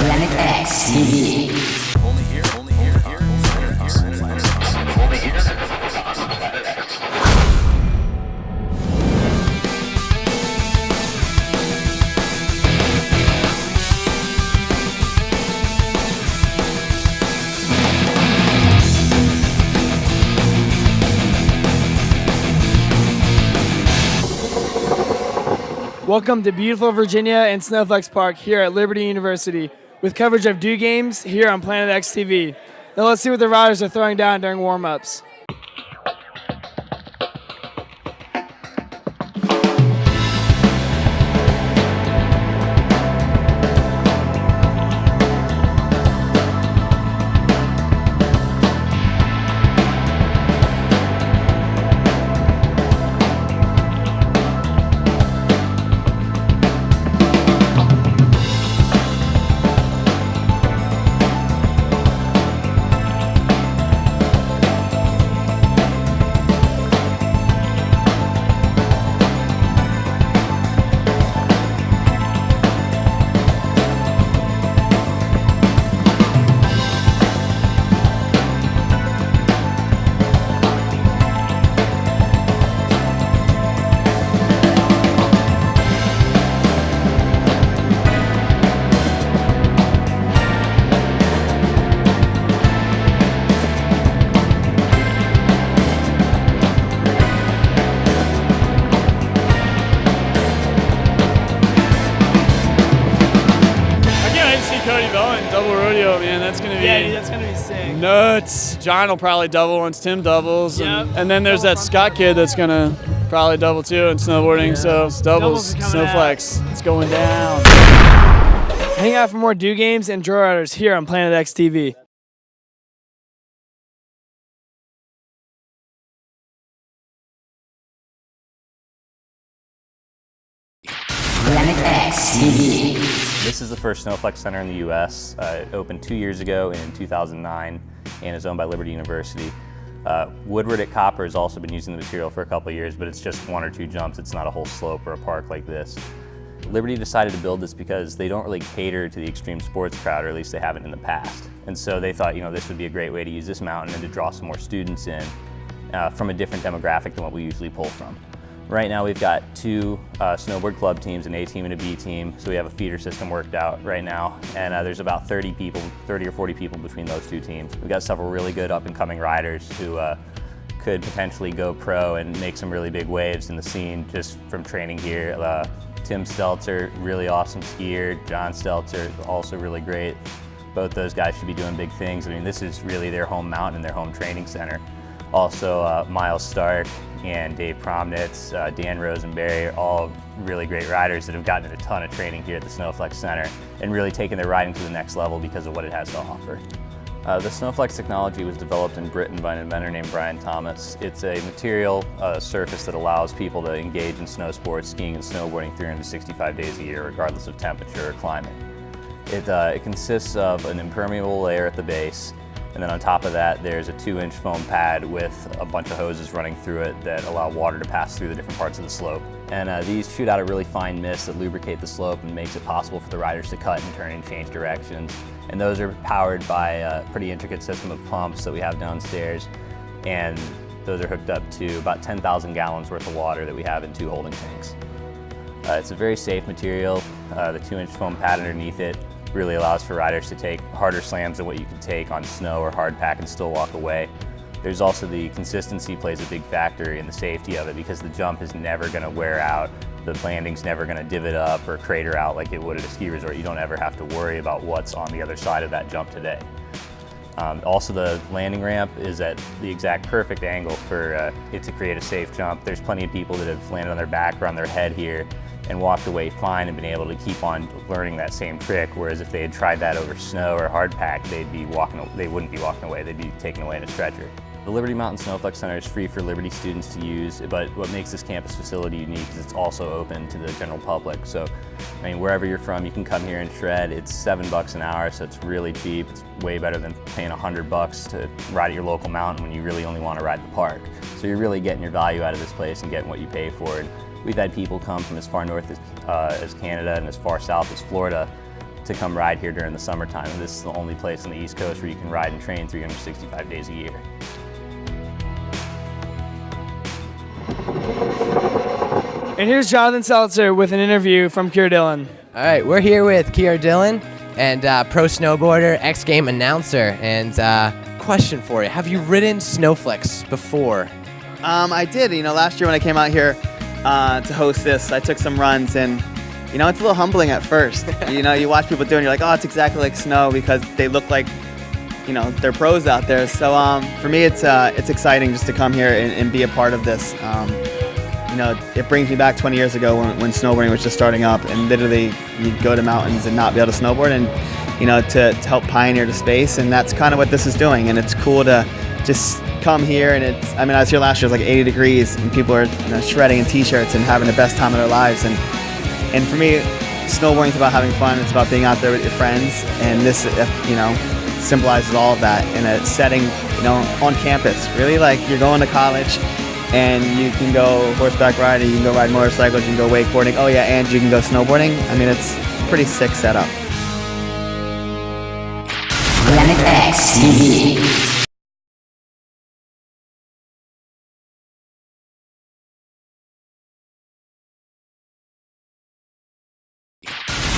Planet X TV. Only here, only here, only here, only here. Planet X. Welcome to beautiful Virginia and SNOWFLEX Park here at Liberty University with coverage of DEW games here on Planet X TV. Now let's see what the riders are throwing down during warm-ups. Double rodeo, man. That's gonna be That's gonna be sick. nuts. John will probably double once Tim doubles, Yep. and then there's that Scott kid that's gonna probably double too in snowboarding. Yeah. So it's doubles, Doubles are coming SNOWFLEX. It's going down. Hang out for more DEW games and Joy Riders here on Planet X TV. Planet X TV. This is the first SNOWFLEX Center in the U.S. It opened 2 years ago in 2009 and is owned by Liberty University. Woodward at Copper has also been using the material for a couple of years, but it's just 1 or 2 jumps. It's not a whole slope or a park like this. Liberty decided to build this because they don't really cater to the extreme sports crowd, or at least they haven't in the past. And so they thought, this would be a great way to use this mountain and to draw some more students in from a different demographic than what we usually pull from. Right now we've got 2 snowboard club teams, an A team and a B team, so we have a feeder system worked out right now, and there's about 30 or 40 people between those 2 teams. We've got several really good up-and-coming riders who could potentially go pro and make some really big waves in the scene just from training here. Tim Stelter, really awesome skier. John Stelter, also really great. Both those guys should be doing big things. I mean, this is really their home mountain and their home training center. Also, Miles Stark and Dave Promnitz, Dan Rosenberry, all really great riders that have gotten a ton of training here at the SNOWFLEX Center and really taken their riding to the next level because of what it has to offer. The SNOWFLEX technology was developed in Britain by an inventor named Brian Thomas. It's a material surface that allows people to engage in snow sports, skiing and snowboarding 365 days a year, regardless of temperature or climate. It consists of an impermeable layer at the base, and then on top of that, there's a 2-inch foam pad with a bunch of hoses running through it that allow water to pass through the different parts of the slope. And these shoot out a really fine mist that lubricate the slope and makes it possible for the riders to cut and turn and change directions. And those are powered by a pretty intricate system of pumps that we have downstairs. And those are hooked up to about 10,000 gallons worth of water that we have in 2 holding tanks. It's a very safe material. The 2-inch foam pad underneath it really allows for riders to take harder slams than what you can take on snow or hard pack and still walk away. There's also the consistency plays a big factor in the safety of it because the jump is never going to wear out. The landing's never going to divot up or crater out like it would at a ski resort. You don't ever have to worry about what's on the other side of that jump today. Also, the landing ramp is at the exact perfect angle for it to create a safe jump. There's plenty of people that have landed on their back or on their head here and walked away fine and been able to keep on learning that same trick, whereas if they had tried that over snow or hard pack, they wouldn't be walking away, they'd be taken away in a stretcher. The Liberty Mountain SNOWFLEX Center is free for Liberty students to use, but what makes this campus facility unique is it's also open to the general public. So, I mean, wherever you're from, you can come here and shred. It's $7 an hour, so it's really cheap. It's way better than paying $100 to ride at your local mountain when you really only want to ride the park. So you're really getting your value out of this place and getting what you pay for it. We've had people come from as far north as Canada and as far south as Florida to come ride here during the summertime. And this is the only place on the East Coast where you can ride and train 365 days a year. And here's Jonathan Seltzer with an interview from Kier Dillon. All right, we're here with Kier Dillon, and pro snowboarder, X Game announcer. And question for you: have you ridden SNOWFLEX before? I did. Last year when I came out here to host this, I took some runs, and it's a little humbling at first. You watch people do it, and you're like, oh, it's exactly like snow because they look like, they're pros out there. So for me, it's exciting just to come here and be a part of this. It brings me back 20 years ago when snowboarding was just starting up, and literally you'd go to mountains and not be able to snowboard, and to help pioneer the space, and that's kind of what this is doing. And it's cool to just come here, and I was here last year, it was like 80 degrees, and people are shredding in t-shirts and having the best time of their lives. And for me, snowboarding is about having fun. It's about being out there with your friends, and this symbolizes all of that in a setting on campus. Really, like you're going to college, and you can go horseback riding, you can go ride motorcycles, you can go wakeboarding. Oh yeah, and you can go snowboarding. It's a pretty sick setup. Planet X TV.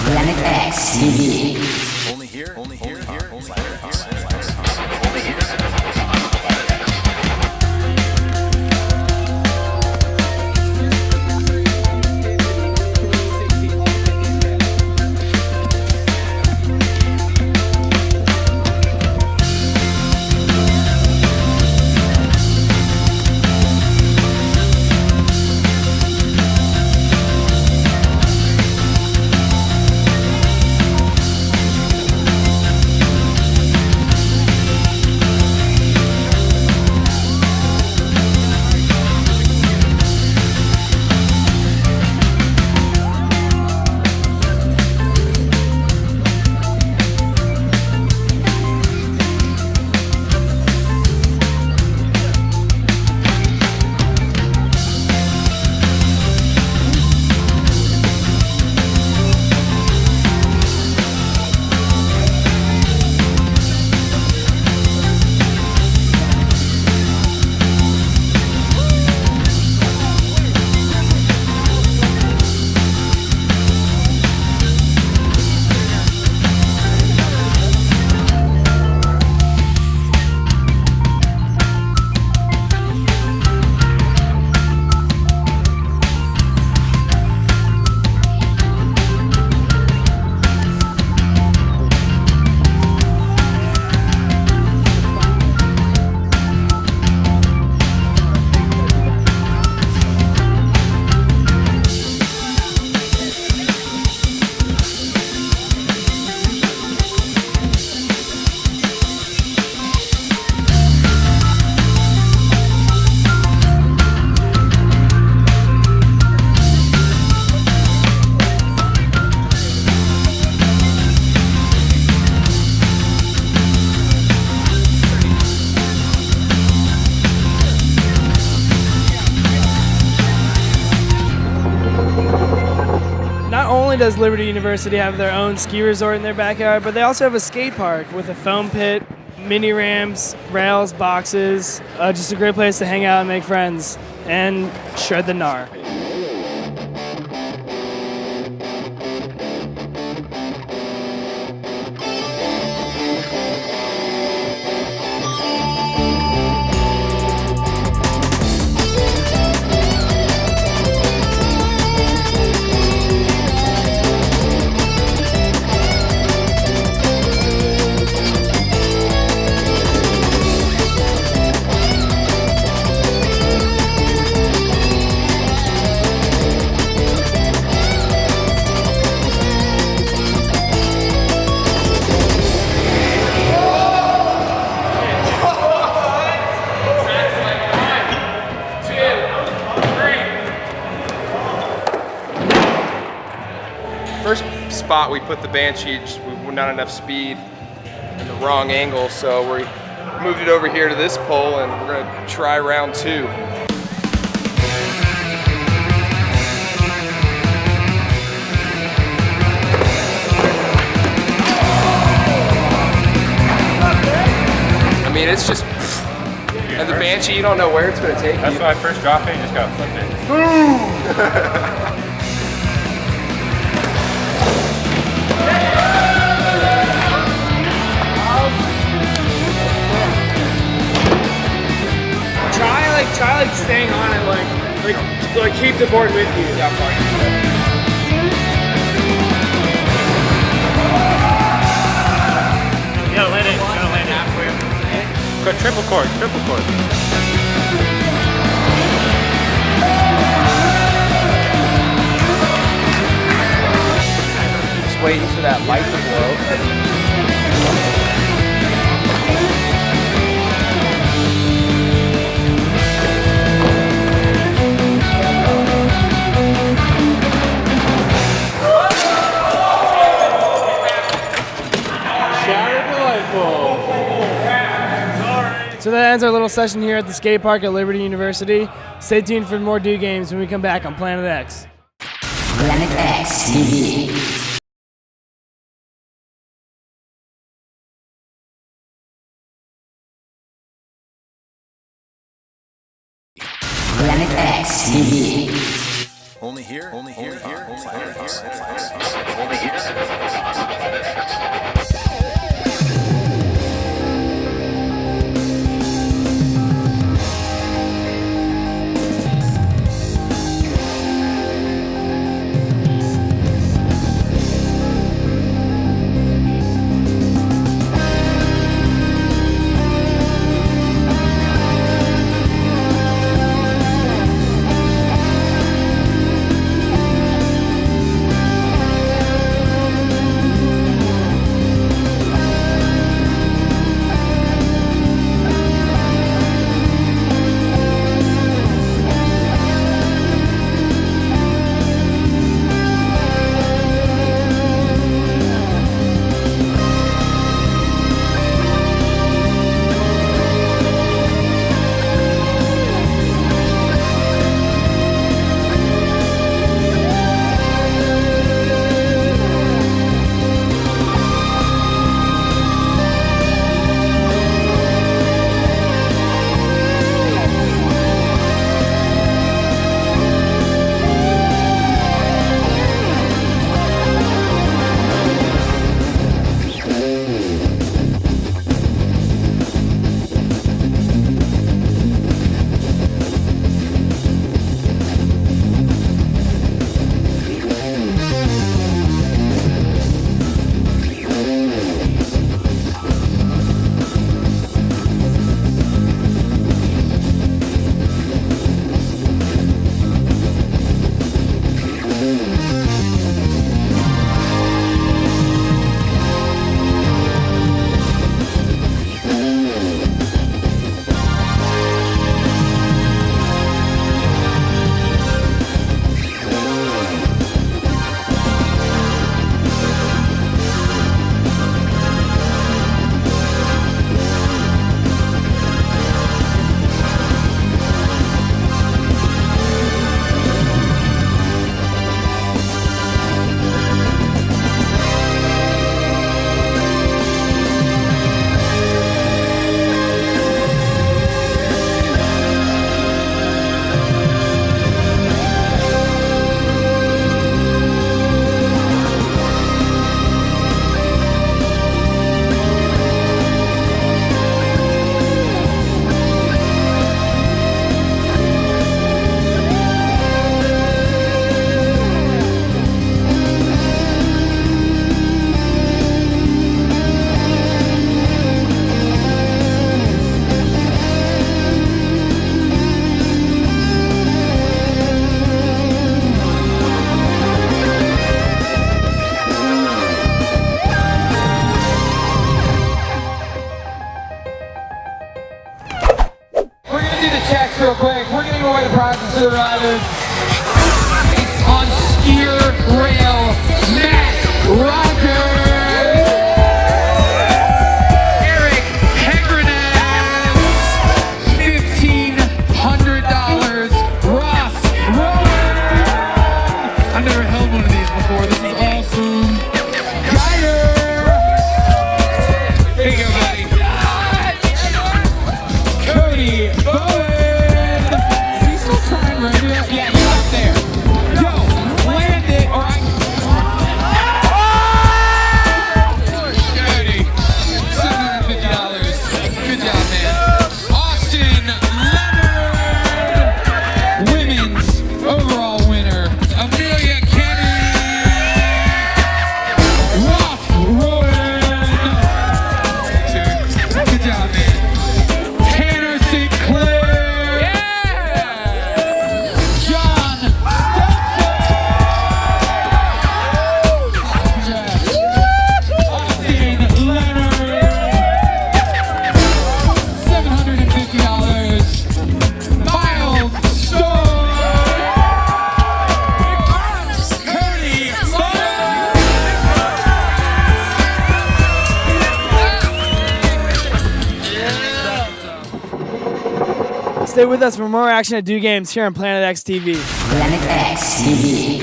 Planet X TV. Only here. Not only does Liberty University have their own ski resort in their backyard, but they also have a skate park with a foam pit, mini ramps, rails, boxes. Just a great place to hang out and make friends and shred the gnar. First spot we put the Banshee, we were not enough speed and the wrong angle, so we moved it over here to this pole, and we're gonna try round two. mean, it's just, and the Banshee, you don't know where it's going to take That's you. when I first dropped it, you just gotta flip it. Try staying on it, like keep the board with you. Yeah, fine. You gotta land it halfway. Go triple cord, triple cord. Just waiting for that light to blow. So that ends our little session here at the skate park at Liberty University. Stay tuned for more Do Games when we come back on Planet X. Planet X TV. Planet X TV. Only here. Only here. real quick. We're giving away the prizes to the riders. On skier rail, Matt Rogers, Eric Hegrenez, $1,500. Ross Rowan. I've never held one of these before. This is awesome. Geyer. Here you go, buddy. Stay with us for more action at Do Games here on Planet X TV. Planet X TV.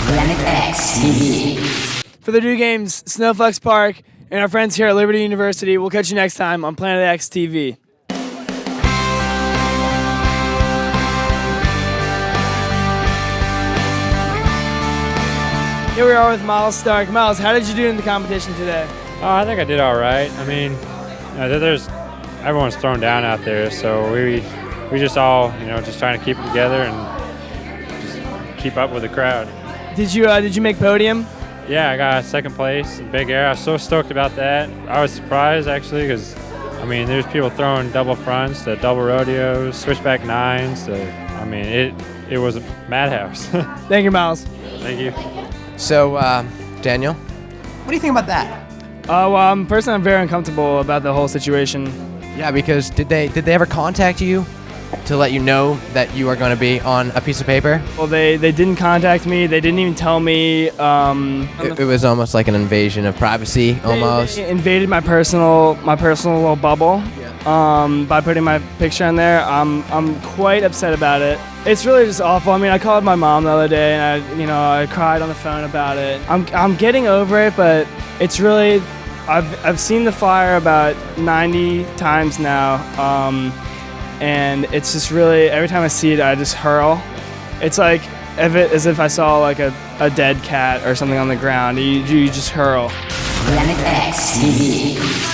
Planet X TV. For the Do Games, SNOWFLEX Park, and our friends here at Liberty University, we'll catch you next time on Planet X TV. Here we are with Miles Stark. Miles, how did you do in the competition today? I think I did all right. I mean, everyone's thrown down out there, so we just all, just trying to keep it together and just keep up with the crowd. Did you make podium? Yeah, I got second place in big air. I was so stoked about that. I was surprised actually because, there's people throwing double fronts, the double rodeos, switchback nines. It was a madhouse. Thank you, Miles. Thank you. So, Daniel, what do you think about that? Personally, I'm very uncomfortable about the whole situation. Yeah, because did they ever contact you to let you know that you are going to be on a piece of paper? Well, they didn't contact me. They didn't even tell me. It was almost like an invasion of privacy, almost. They invaded my personal little bubble. By putting my picture in there. I'm quite upset about it. It's really just awful. I called my mom the other day and I cried on the phone about it. I'm getting over it, but it's really, I've seen the flyer about 90 times now, and it's just really, every time I see it, I just hurl. It's like as if I saw like a dead cat or something on the ground. You just hurl. Planet X TV.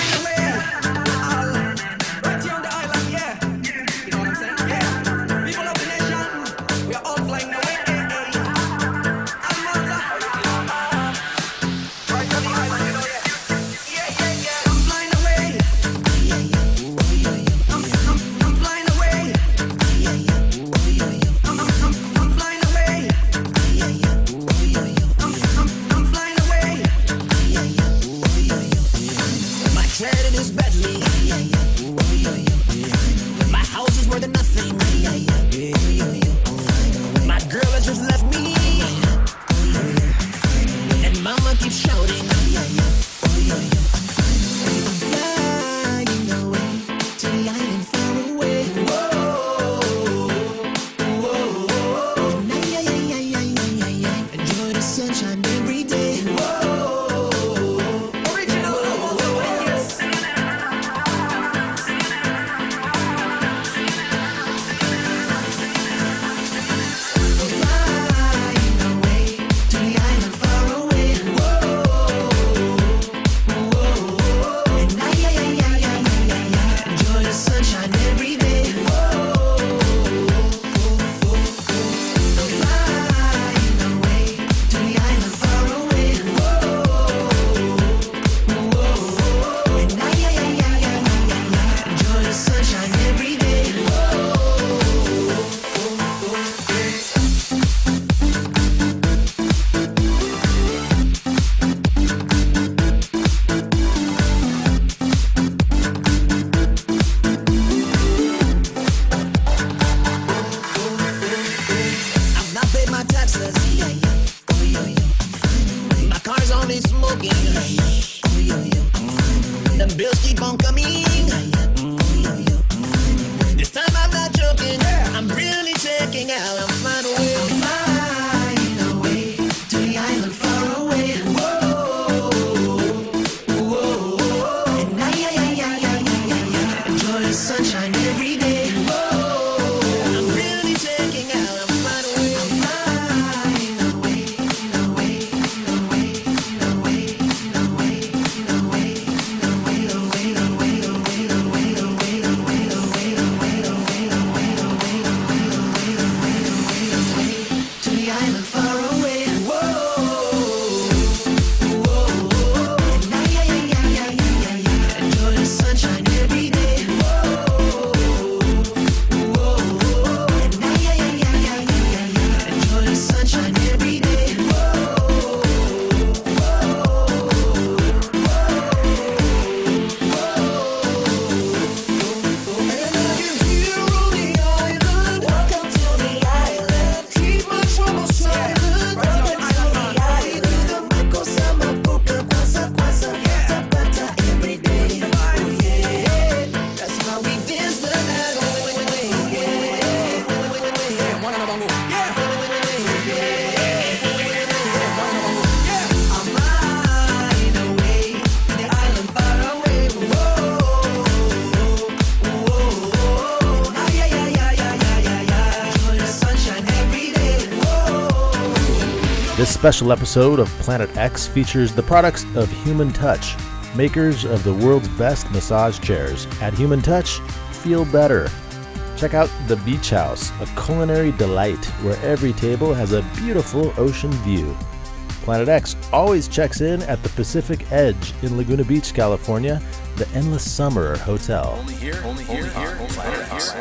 This special episode of Planet X features the products of Human Touch, makers of the world's best massage chairs. At Human Touch, feel better. Check out the Beach House, a culinary delight where every table has a beautiful ocean view. Planet X always checks in at the Pacific Edge in Laguna Beach, California, the Endless Summer Hotel. Only here, Planet X.